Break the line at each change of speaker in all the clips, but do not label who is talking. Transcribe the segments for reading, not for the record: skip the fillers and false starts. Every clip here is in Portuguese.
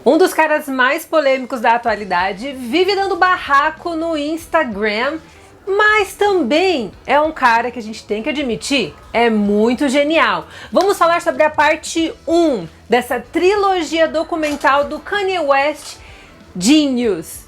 Um dos caras mais polêmicos da atualidade, vive dando barraco no Instagram, mas também é um cara que a gente tem que admitir, é muito genial. Vamos falar sobre a parte 1 dessa trilogia documental do Kanye West, Genius.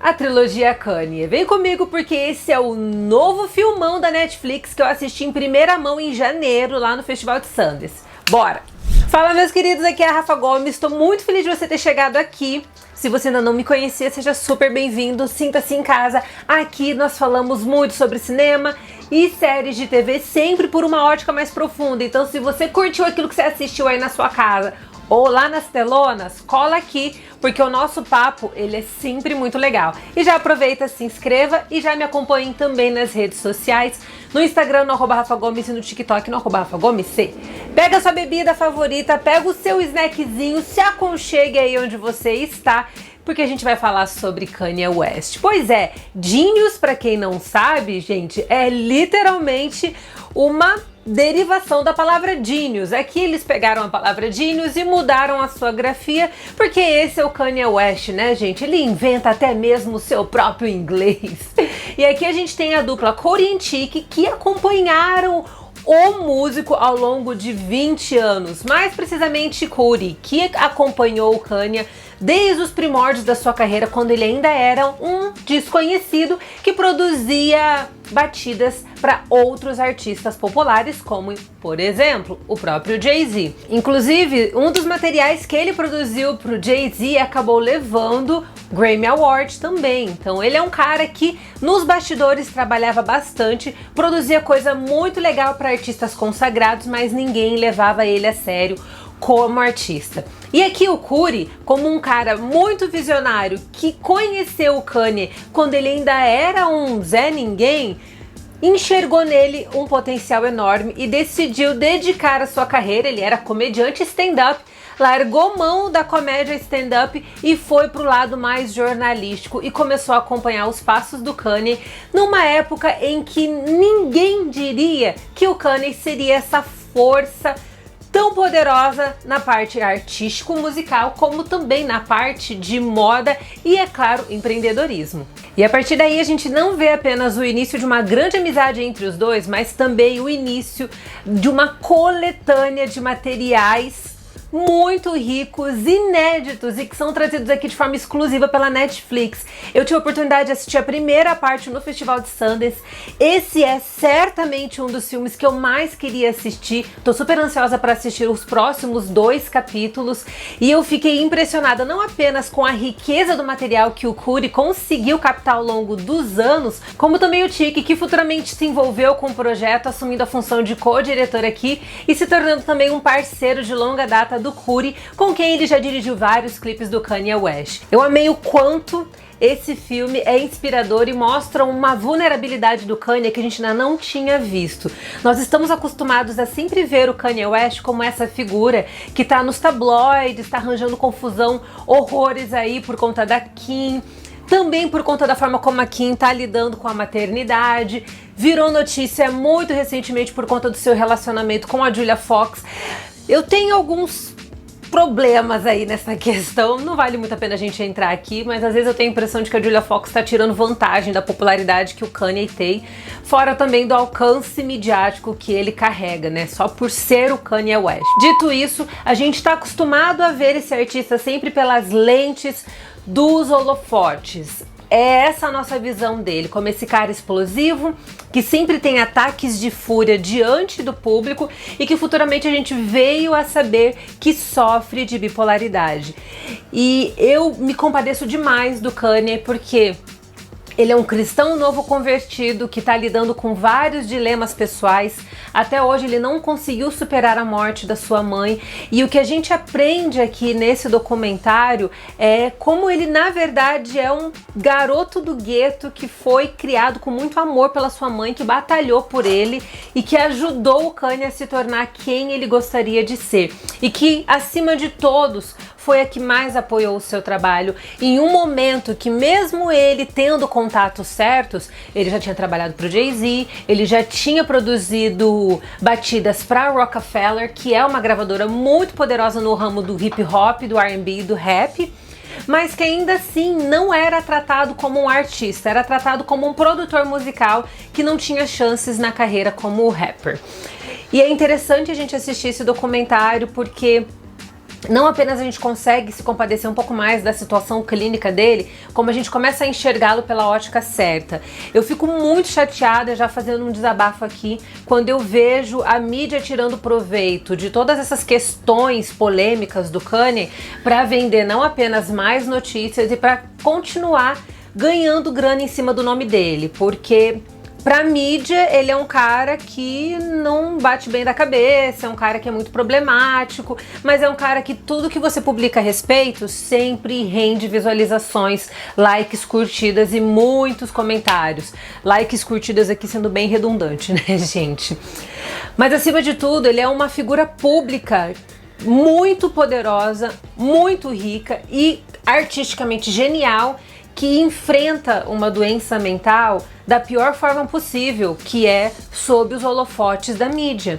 A trilogia Kanye. Vem comigo porque esse é o novo filmão da Netflix que eu assisti em primeira mão em janeiro lá no Festival de Sundance. Bora! Fala, meus queridos, aqui é a Rafa Gomes, estou muito feliz de você ter chegado aqui. Se você ainda não me conhecia, seja super bem-vindo, sinta-se em casa. Aqui nós falamos muito sobre cinema e séries de TV, sempre por uma ótica mais profunda. Então, se você curtiu aquilo que você assistiu aí na sua casa ou lá nas telonas, cola aqui, porque o nosso papo, ele é sempre muito legal. E já aproveita, se inscreva e já me acompanhe também nas redes sociais, no Instagram, no @RafaGomes, e no TikTok, no @RafaGomes. Pega a sua bebida favorita, pega o seu snackzinho, se aconchegue aí onde você está, porque a gente vai falar sobre Kanye West. Pois é, Genius, pra quem não sabe, gente, é literalmente uma derivação da palavra genius. Aqui eles pegaram a palavra genius e mudaram a sua grafia, porque esse é o Kanye West, né, gente? Ele inventa até mesmo o seu próprio inglês. E aqui a gente tem a dupla Cody e Chic, que acompanharam o músico ao longo de 20 anos, mais precisamente Cody, que acompanhou o Kanye desde os primórdios da sua carreira, quando ele ainda era um desconhecido que produzia batidas para outros artistas populares, como, por exemplo, o próprio Jay-Z. Inclusive, um dos materiais que ele produziu para o Jay-Z acabou levando Grammy Award também. Então ele é um cara que nos bastidores trabalhava bastante, produzia coisa muito legal para artistas consagrados, mas ninguém levava ele a sério como artista. E aqui o Cody, como um cara muito visionário que conheceu o Kanye quando ele ainda era um Zé Ninguém, enxergou nele um potencial enorme e decidiu dedicar a sua carreira. Ele era comediante stand-up, largou mão da comédia stand-up e foi pro lado mais jornalístico e começou a acompanhar os passos do Kanye numa época em que ninguém diria que o Kanye seria essa força tão poderosa na parte artístico-musical, como também na parte de moda e, é claro, empreendedorismo. E a partir daí a gente não vê apenas o início de uma grande amizade entre os dois, mas também o início de uma coletânea de materiais muito ricos, inéditos e que são trazidos aqui de forma exclusiva pela Netflix. Eu tive a oportunidade de assistir a primeira parte no Festival de Sundance. Esse é certamente um dos filmes que eu mais queria assistir. Tô super ansiosa para assistir os próximos 2 capítulos e eu fiquei impressionada não apenas com a riqueza do material que o Cody conseguiu captar ao longo dos anos, como também o Chic, que futuramente se envolveu com o projeto, assumindo a função de co-diretor aqui e se tornando também um parceiro de longa data do Cody, com quem ele já dirigiu vários clipes do Kanye West. Eu amei o quanto esse filme é inspirador e mostra uma vulnerabilidade do Kanye que a gente ainda não tinha visto. Nós estamos acostumados a sempre ver o Kanye West como essa figura que tá nos tabloides, tá arranjando confusão, horrores aí por conta da Kim, também por conta da forma como a Kim tá lidando com a maternidade. Virou notícia muito recentemente por conta do seu relacionamento com a Julia Fox. Eu tenho alguns problemas aí nessa questão, não vale muito a pena a gente entrar aqui, mas às vezes eu tenho a impressão de que a Julia Fox está tirando vantagem da popularidade que o Kanye tem, fora também do alcance midiático que ele carrega, né, só por ser o Kanye West. Dito isso, a gente está acostumado a ver esse artista sempre pelas lentes dos holofotes. É essa a nossa visão dele, como esse cara explosivo, que sempre tem ataques de fúria diante do público e que futuramente a gente veio a saber que sofre de bipolaridade. E eu me compadeço demais do Kanye porque ele é um cristão novo convertido que está lidando com vários dilemas pessoais. Até hoje ele não conseguiu superar a morte da sua mãe. E o que a gente aprende aqui nesse documentário é como ele, na verdade, é um garoto do gueto que foi criado com muito amor pela sua mãe, que batalhou por ele e que ajudou o Kanye a se tornar quem ele gostaria de ser. E que, acima de todos, foi a que mais apoiou o seu trabalho em um momento que, mesmo ele tendo contatos certos, ele já tinha trabalhado para o Jay-Z, ele já tinha produzido batidas para Rockefeller, que é uma gravadora muito poderosa no ramo do hip hop, do R&B e do rap. mas que ainda assim não era tratado como um artista, era tratado como um produtor musical que não tinha chances na carreira como rapper. E é interessante a gente assistir esse documentário porque não apenas a gente consegue se compadecer um pouco mais da situação clínica dele, como a gente começa a enxergá-lo pela ótica certa. Eu fico muito chateada, já fazendo um desabafo aqui, quando eu vejo a mídia tirando proveito de todas essas questões polêmicas do Kanye para vender não apenas mais notícias e para continuar ganhando grana em cima do nome dele, porque pra mídia, ele é um cara que não bate bem da cabeça, é um cara que é muito problemático, mas é um cara que tudo que você publica a respeito sempre rende visualizações, likes, curtidas e muitos comentários. Likes, curtidas aqui sendo bem redundante, né, gente? Mas acima de tudo, ele é uma figura pública muito poderosa, muito rica e artisticamente genial, que enfrenta uma doença mental da pior forma possível, que é sob os holofotes da mídia.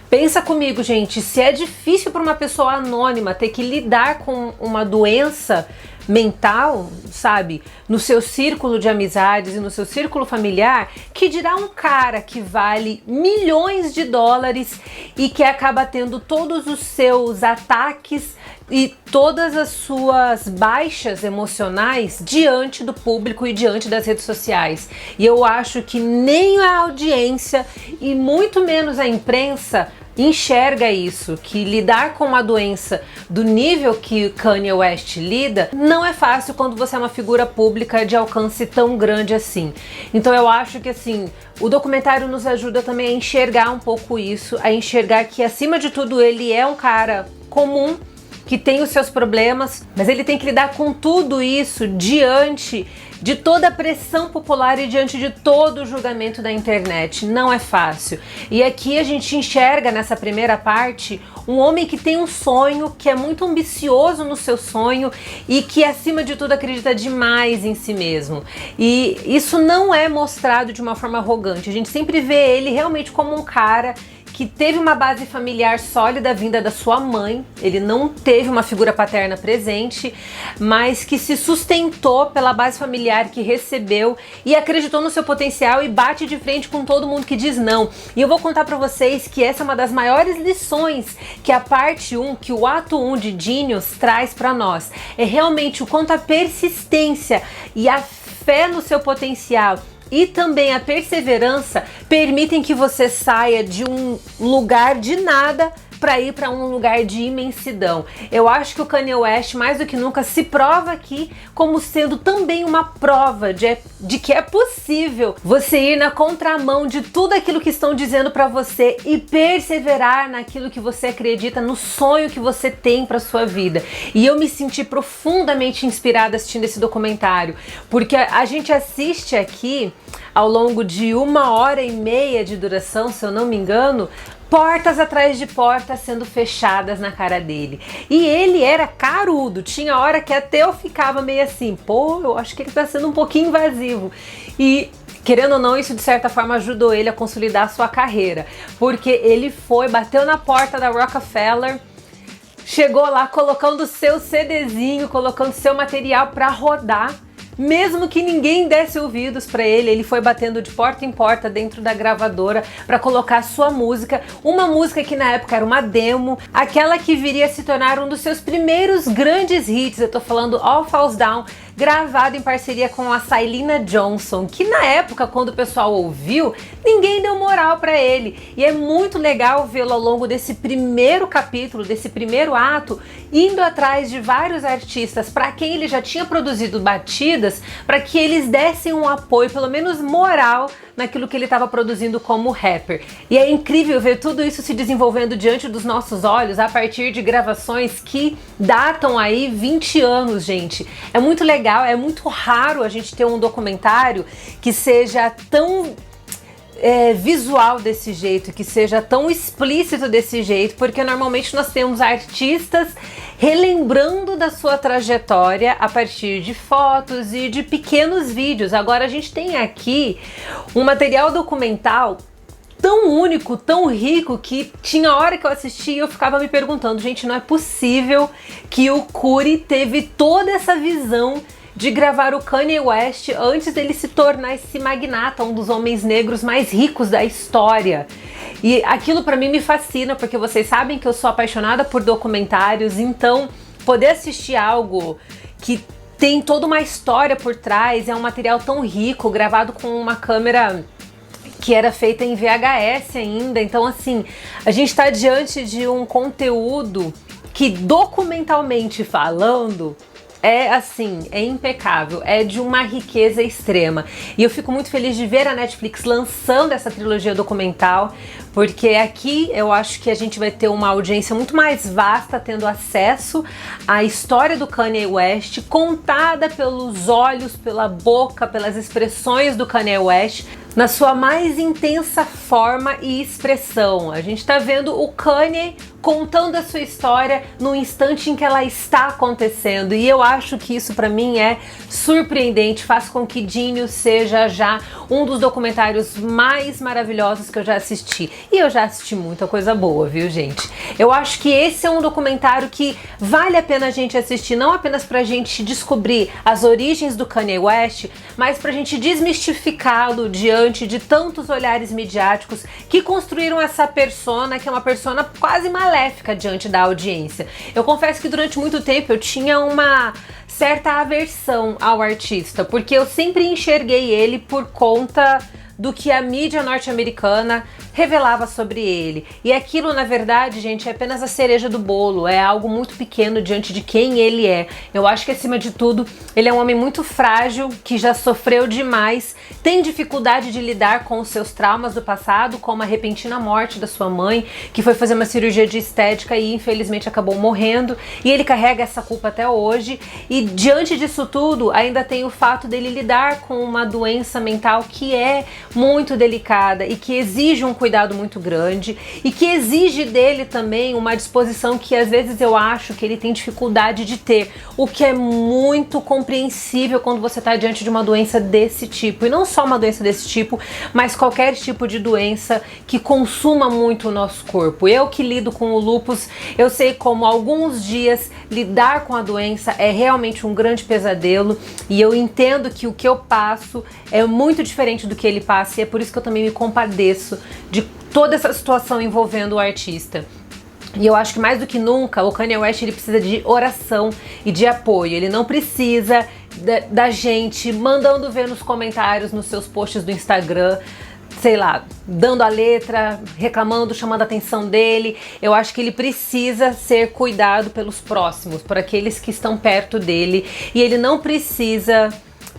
Pensa comigo, gente, se é difícil para uma pessoa anônima ter que lidar com uma doença mental, sabe, no seu círculo de amizades e no seu círculo familiar, que dirá um cara que vale milhões de dólares e que acaba tendo todos os seus ataques e todas as suas baixas emocionais diante do público e diante das redes sociais. E eu acho que nem a audiência e muito menos a imprensa enxerga isso, que lidar com uma doença do nível que Kanye West lida não é fácil quando você é uma figura pública de alcance tão grande assim. Então eu acho que assim, o documentário nos ajuda também a enxergar um pouco isso, a enxergar que acima de tudo ele é um cara comum, que tem os seus problemas, mas ele tem que lidar com tudo isso diante de toda a pressão popular e diante de todo o julgamento da internet. Não é fácil. E aqui a gente enxerga nessa primeira parte um homem que tem um sonho, que é muito ambicioso no seu sonho e que acima de tudo acredita demais em si mesmo. E isso não é mostrado de uma forma arrogante. A gente sempre vê ele realmente como um cara que teve uma base familiar sólida vinda da sua mãe, ele não teve uma figura paterna presente, mas que se sustentou pela base familiar que recebeu e acreditou no seu potencial e bate de frente com todo mundo que diz não. E eu vou contar pra vocês que essa é uma das maiores lições que a parte 1, que o ato 1 de Genius traz pra nós. É realmente o quanto a persistência e a fé no seu potencial e também a perseverança permitem que você saia de um lugar de nada para ir para um lugar de imensidão. Eu acho que o Kanye West, mais do que nunca, se prova aqui como sendo também uma prova de que é possível você ir na contramão de tudo aquilo que estão dizendo para você e perseverar naquilo que você acredita, no sonho que você tem para sua vida. E eu me senti profundamente inspirada assistindo esse documentário, porque a gente assiste aqui ao longo de 1h30 de duração, se eu não me engano, portas atrás de portas sendo fechadas na cara dele. E ele era carudo, tinha hora que até eu ficava meio assim, pô, eu acho que ele tá sendo um pouquinho invasivo. E querendo ou não, isso de certa forma ajudou ele a consolidar a sua carreira, porque ele foi, bateu na porta da Rockefeller, chegou lá colocando seu CDzinho, colocando seu material para rodar. Mesmo que ninguém desse ouvidos para ele, ele foi batendo de porta em porta dentro da gravadora para colocar sua música, uma música que na época era uma demo, aquela que viria a se tornar um dos seus primeiros grandes hits. Eu tô falando All Falls Down, gravado em parceria com a Syleena Johnson, que na época, quando o pessoal ouviu, ninguém deu moral para ele. E é muito legal vê-lo ao longo desse primeiro capítulo, desse primeiro ato, indo atrás de vários artistas para quem ele já tinha produzido batidas, para que eles dessem um apoio, pelo menos moral, naquilo que ele estava produzindo como rapper. E é incrível ver tudo isso se desenvolvendo diante dos nossos olhos a partir de gravações que datam aí 20 anos, gente. É muito legal, é muito raro a gente ter um documentário que seja tão visual desse jeito, que seja tão explícito desse jeito, porque normalmente nós temos artistas relembrando da sua trajetória a partir de fotos e de pequenos vídeos. Agora a gente tem aqui um material documental tão único, tão rico, que tinha hora que eu assistia e eu ficava me perguntando, gente, não é possível que o Curry teve toda essa visão de gravar o Kanye West antes dele se tornar esse magnata, um dos homens negros mais ricos da história. E aquilo pra mim me fascina, porque vocês sabem que eu sou apaixonada por documentários, então poder assistir algo que tem toda uma história por trás, é um material tão rico, gravado com uma câmera que era feita em VHS ainda, então assim, a gente está diante de um conteúdo que, documentalmente falando, é assim, é impecável, é de uma riqueza extrema. E eu fico muito feliz de ver a Netflix lançando essa trilogia documental, porque aqui eu acho que a gente vai ter uma audiência muito mais vasta, tendo acesso à história do Kanye West, contada pelos olhos, pela boca, pelas expressões do Kanye West, na sua mais intensa forma e expressão. A gente tá vendo o Kanye contando a sua história no instante em que ela está acontecendo, e eu acho que isso pra mim é surpreendente, faz com que Genius seja já um dos documentários mais maravilhosos que eu já assisti. E eu já assisti muita coisa boa, viu, gente? Eu acho que esse é um documentário que vale a pena a gente assistir, não apenas pra gente descobrir as origens do Kanye West, mas pra gente desmistificá-lo diante de tantos olhares midiáticos que construíram essa persona, que é uma persona quase maléfica diante da audiência. Eu confesso que durante muito tempo eu tinha uma certa aversão ao artista, porque eu sempre enxerguei ele por conta do que a mídia norte-americana revelava sobre ele. E aquilo, na verdade, gente, é apenas a cereja do bolo, é algo muito pequeno diante de quem ele é. Eu acho que, acima de tudo, ele é um homem muito frágil, que já sofreu demais, tem dificuldade de lidar com os seus traumas do passado, como a repentina morte da sua mãe, que foi fazer uma cirurgia de estética e infelizmente acabou morrendo, e ele carrega essa culpa até hoje. E diante disso tudo, ainda tem o fato dele lidar com uma doença mental que é muito delicada e que exige um cuidado muito grande, e que exige dele também uma disposição que às vezes eu acho que ele tem dificuldade de ter, o que é muito compreensível quando você está diante de uma doença desse tipo. E não só uma doença desse tipo, mas qualquer tipo de doença que consuma muito o nosso corpo. Eu que lido com o lúpus, eu sei como alguns dias lidar com a doença é realmente um grande pesadelo, e eu entendo que o que eu passo é muito diferente do que ele passa, e é por isso que eu também me compadeço de toda essa situação envolvendo o artista. E eu acho que mais do que nunca o Kanye West ele precisa de oração e de apoio. Ele não precisa da gente mandando ver nos comentários, nos seus posts do Instagram, sei lá, dando a letra, reclamando, chamando a atenção dele. Eu acho que ele precisa ser cuidado pelos próximos, por aqueles que estão perto dele, e ele não precisa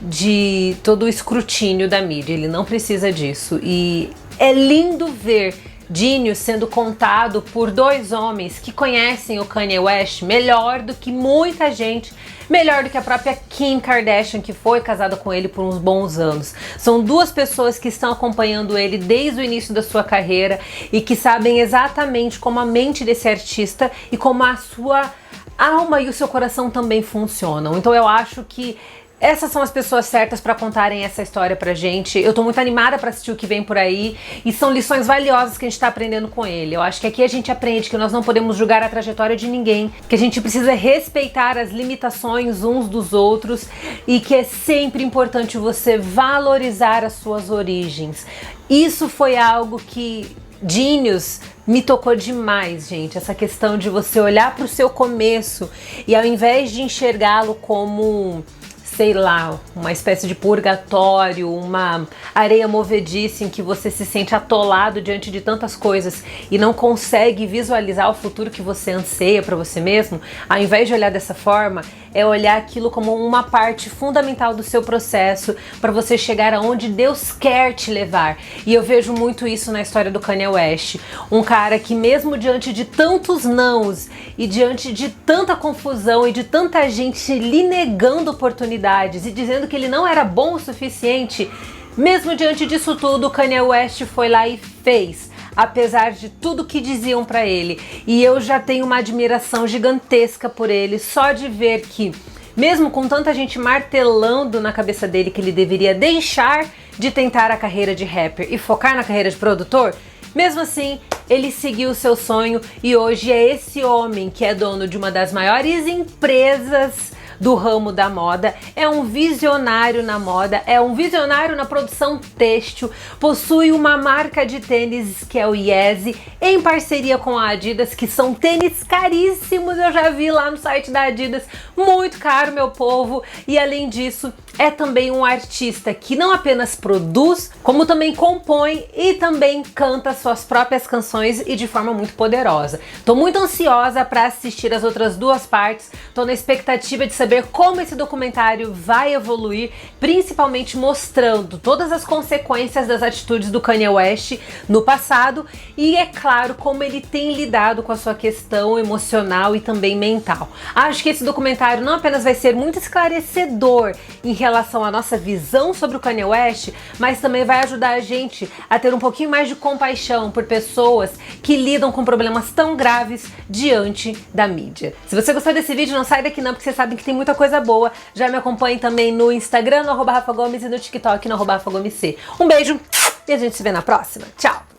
de todo o escrutínio da mídia, ele não precisa disso. E é lindo ver Genius sendo contado por dois homens que conhecem o Kanye West melhor do que muita gente, melhor do que a própria Kim Kardashian, que foi casada com ele por uns bons anos. São duas pessoas que estão acompanhando ele desde o início da sua carreira e que sabem exatamente como a mente desse artista e como a sua alma e o seu coração também funcionam. Então eu acho que essas são as pessoas certas para contarem essa história pra gente. Eu tô muito animada para assistir o que vem por aí, e são lições valiosas que a gente tá aprendendo com ele. Eu acho que aqui a gente aprende que nós não podemos julgar a trajetória de ninguém, que a gente precisa respeitar as limitações uns dos outros, e que é sempre importante você valorizar as suas origens. Isso foi algo que Genius me tocou demais, gente. Essa questão de você olhar pro seu começo e, ao invés de enxergá-lo como, sei lá, uma espécie de purgatório, uma areia movediça em que você se sente atolado diante de tantas coisas e não consegue visualizar o futuro que você anseia para você mesmo, ao invés de olhar dessa forma, é olhar aquilo como uma parte fundamental do seu processo para você chegar aonde Deus quer te levar. E eu vejo muito isso na história do Kanye West, um cara que, mesmo diante de tantos nãos e diante de tanta confusão e de tanta gente lhe negando oportunidades e dizendo que ele não era bom o suficiente, mesmo diante disso tudo, Kanye West foi lá e fez, apesar de tudo que diziam pra ele. E eu já tenho uma admiração gigantesca por ele, só de ver que, mesmo com tanta gente martelando na cabeça dele que ele deveria deixar de tentar a carreira de rapper e focar na carreira de produtor, Mesmo assim, ele seguiu o seu sonho e hoje é esse homem que é dono de uma das maiores empresas do ramo da moda, é um visionário na moda, é um visionário na produção têxtil, possui uma marca de tênis que é o Yeezy, em parceria com a Adidas, que são tênis caríssimos, eu já vi lá no site da Adidas, muito caro, meu povo, e além disso, é também um artista que não apenas produz, como também compõe e também canta suas próprias canções e de forma muito poderosa. Tô muito ansiosa para assistir as outras duas partes, tô na expectativa de saber como esse documentário vai evoluir, principalmente mostrando todas as consequências das atitudes do Kanye West no passado e, é claro, como ele tem lidado com a sua questão emocional e também mental. Acho que esse documentário não apenas vai ser muito esclarecedor em relação à nossa visão sobre o Kanye West, mas também vai ajudar a gente a ter um pouquinho mais de compaixão por pessoas que lidam com problemas tão graves diante da mídia. Se você gostou desse vídeo, não sai daqui não, porque vocês sabem que tem muita coisa boa. Já me acompanhe também no Instagram, no @RafaGomes, e no TikTok, no @RafaGomesC. Um beijo e a gente se vê na próxima. Tchau!